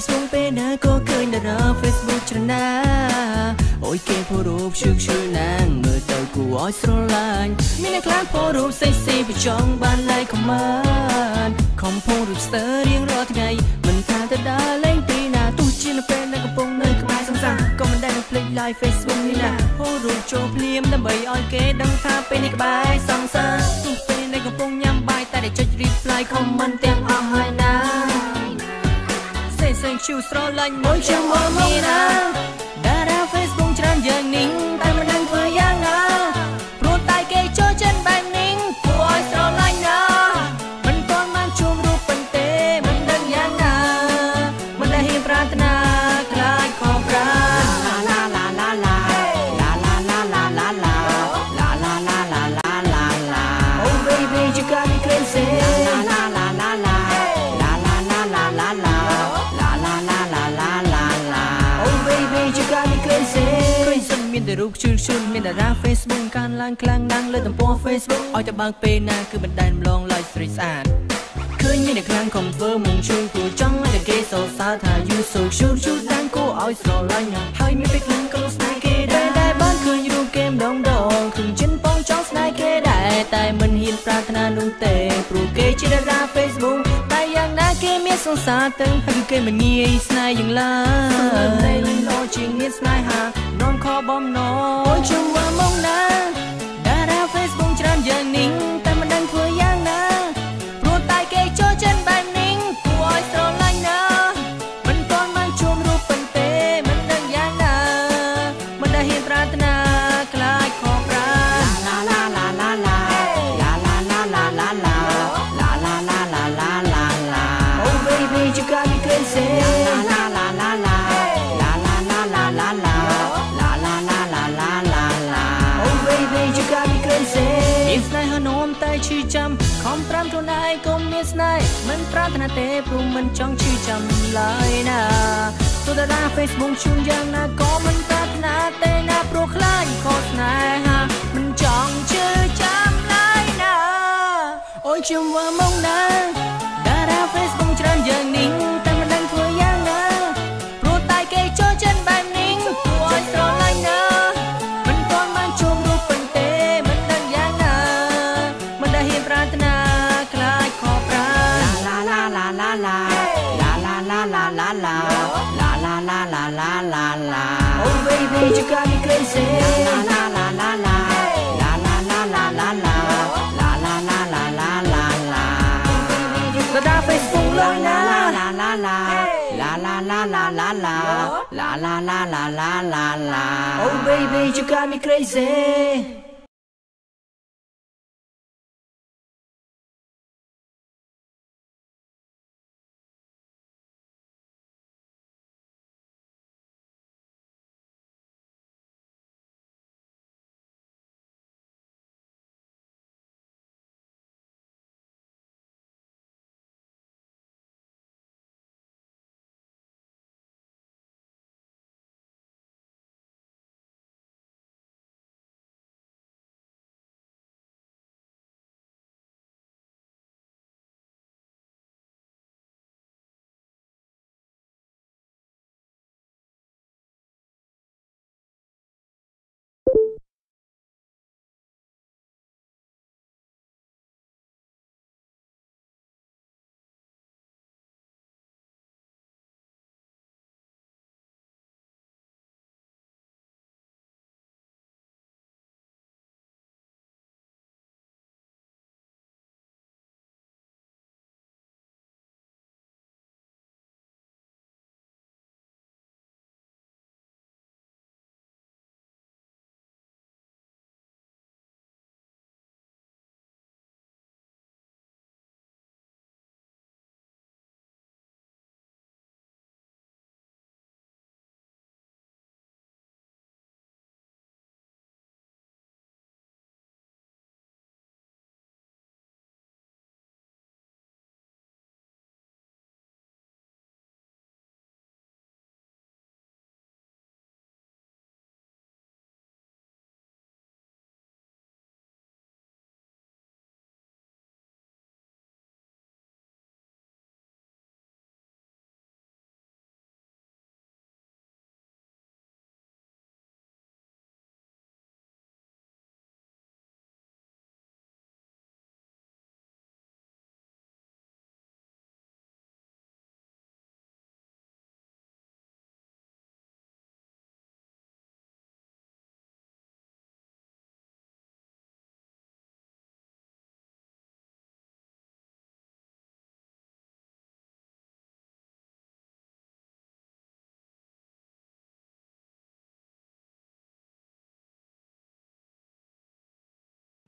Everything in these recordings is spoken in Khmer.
Facebook ពេលណាក៏ឃើញតារា Facebook ច្រណាអូយគេផូររូបឈឺណាងមើលទៅគួរឲ្យស្រឡាញ់មានអ្នកខ្លះផូររូបសេស៊ីបចង់បាន like comment ខំផូររូបស្ទើររៀងរាល់ថ្ងៃមិនថាទៅដើរលេងទីណាទោះជានៅពេលនៅកំពុងនៅក្បែរសង្សារក៏មិនដែលនឹងភ្លេច like Facebook នេះណាផូររូបចូលភ្លាមដើម្បីឲ្យគេដឹងថាពេលនេះក្បែរសង្សារទោះពេលនៅកំពុងញ៉ាំបាយតែតែចុច reply comment ទាំងអស់ហើយណាសេងឈូស្រឡាញ់មួយជាមកមកណាតារា Facebook ច្រើនយ៉ាងនេះតែមិនដឹងធ្វើយ៉ាងណាព្រោះតែគេចូលចិត្តបែបនេះគួរឲ្យស្រឡាញ់ណាមិនទាន់បានជួបរូបប៉ុន្តែមិនដឹងយ៉ាងណាមិនដែលហ៊ានប្រាថ្នាខ្លាចខកប្រាឡាឡាឡាឡាឡាឡាឡាឡាឡាឡាឡាឡាឡាឡាឡាឡាឡាឡា Oh baby you got me crazyឡាឡាឡាឡាឡាឡាឡាឡាឡាឡាឡាមានតែរូបជឿនមានតារា Facebook កើនឡើងខ្លាំងណាស់លើទំព័រ Facebook ឲ្យតែបើកពេលណាគឺមិនដែលម្លងឡើយស្រីស្អាតឃើញមានតែខ្លាំងខំធ្វើមុំជួយគួរចង់ឲ្យតែគេសរសើរថា you so cute ដាំគួរឲ្យស្រឡាញ់ហើយមានពេលខ្លាំងក៏ស្នេហ៍គេដែរតែបានឃើញរូបគេម្ដងគឺចិនបងចង់ស្នេហ៍គេដែរតែមិនហ៊ានប្រាថ្នានោះទេព្រោះគេជាតារា Facebook តែយ៉ាងណាគេមានសង្សារទៅហើយគេមិនងាយស្នេហ៍យ៉ាងឡើយតែមិនលោជាងមានស្នេហានំខបំណងជុំមកណាតារា Facebook ច្រើនយ៉ាងនេះតែមិនដឹងធ្វើយ៉ាងណាព្រោះតែគេចូលចិត្តបែបនេះគួរឲ្យស្រឡាញ់ណាមិនទាន់បានជួបរូបប៉ុន្តែមិនដឹងយ៉ាងណាមិនដែលហ៊ានប្រាថ្នាខ្លាចខកប្រាឡាឡាឡាឡាឡាឡាឡាឡាឡាឡាឡាឡាឡាឡាឡាឡាឡាឡា Oh baby you got me crazyឡាឡាឡាឡាឡាឡាឡាឡាឡាឡាឡាស្នេហ៍នោមតែឈឺចាំខំប្រាំខ្លួនឯងកុំមានស្នេហ៍មិនប្រាថ្នាទេព្រោះមិនចង់ឈឺចាំឡើយណាទោះតារា Facebook ជួនយ៉ាងណាក៏មិនប្រាថ្នាទេណាព្រោះខ្លាចខកស្នេហាមិនចង់ឈឺចាំឡើយណាអូយខ្ញុំว่าមកណាតារា Facebook ច្រើនយ៉ាងនេះតែមិនដឹងធ្វើយ៉ាងណាព្រោះតែគេចូលចិត្តបែបនេះគួរឲ្យស្រឡាញ់ណាមិនទាន់បានជួបរូបប៉ុន្តែមិនដឹងយ៉ាងណាមិនដែលហ៊ានប្រាថ្នាខ្លាចខកប្រាឡាឡាឡាឡាឡាឡាឡាឡាឡាឡាឡាឡាឡាឡាឡាឡាឡាឡាឡា Oh baby you got me crazy ឡាឡាឡាឡាឡាឡាឡាឡាឡាឡាឡាឡាឡាឡាឡាឡាឡាឡាតារា Facebook ឡើយណាឡាឡាឡាឡាឡាឡាឡាឡាឡាឡាឡាឡាឡាឡាឡាឡា Oh baby you got me crazy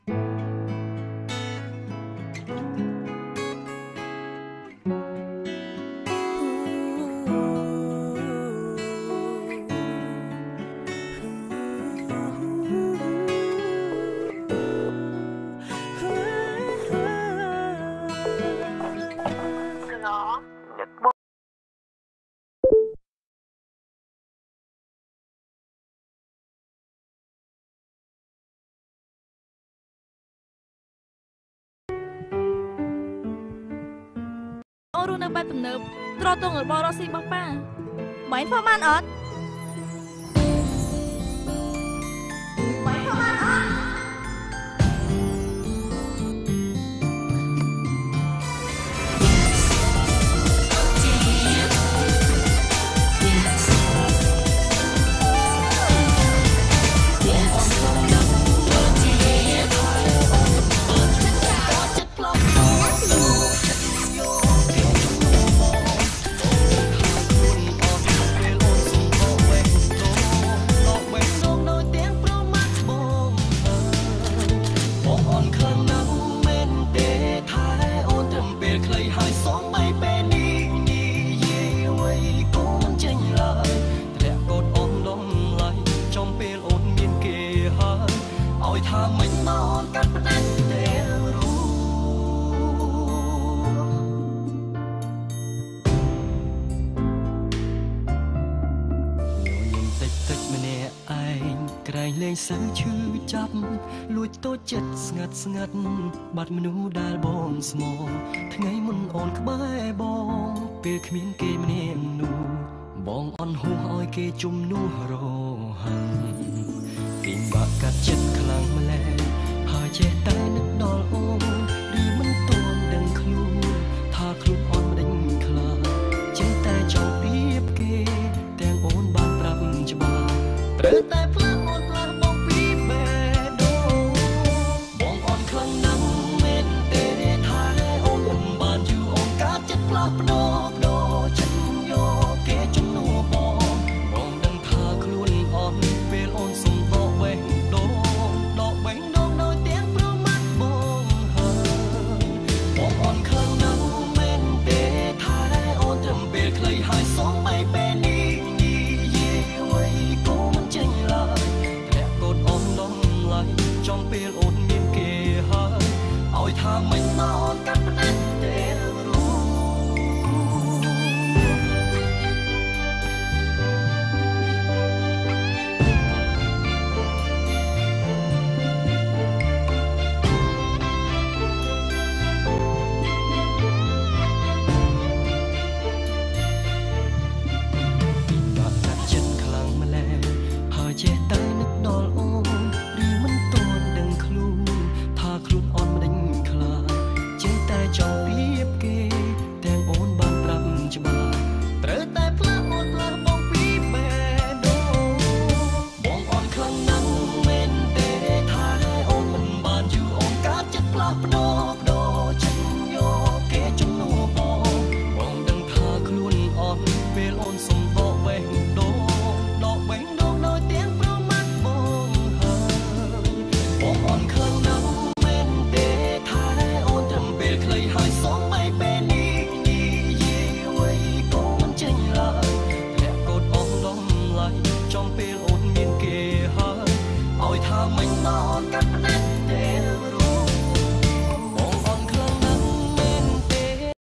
អូនរស់នៅបែបទំនើបត្រទងរបស់រស់ស៊ីរបស់ប៉ាមិនធ្វើបានអត់សើឈឺចាប់លួចតូចចិត្តស្ងាត់ស្ងាត់បាត់មនុស្សដែលបងស្មោថ្ងៃមុនអូនក្បែរបងពេលគ្មានគេម្នាក់នោះបងអន់ហួសឲ្យគេជំនួសរហ័ងពីបាក់កាត់ចិត្តខ្លាំងម្ល៉េះហើយចេះតែនឹកដល់អូ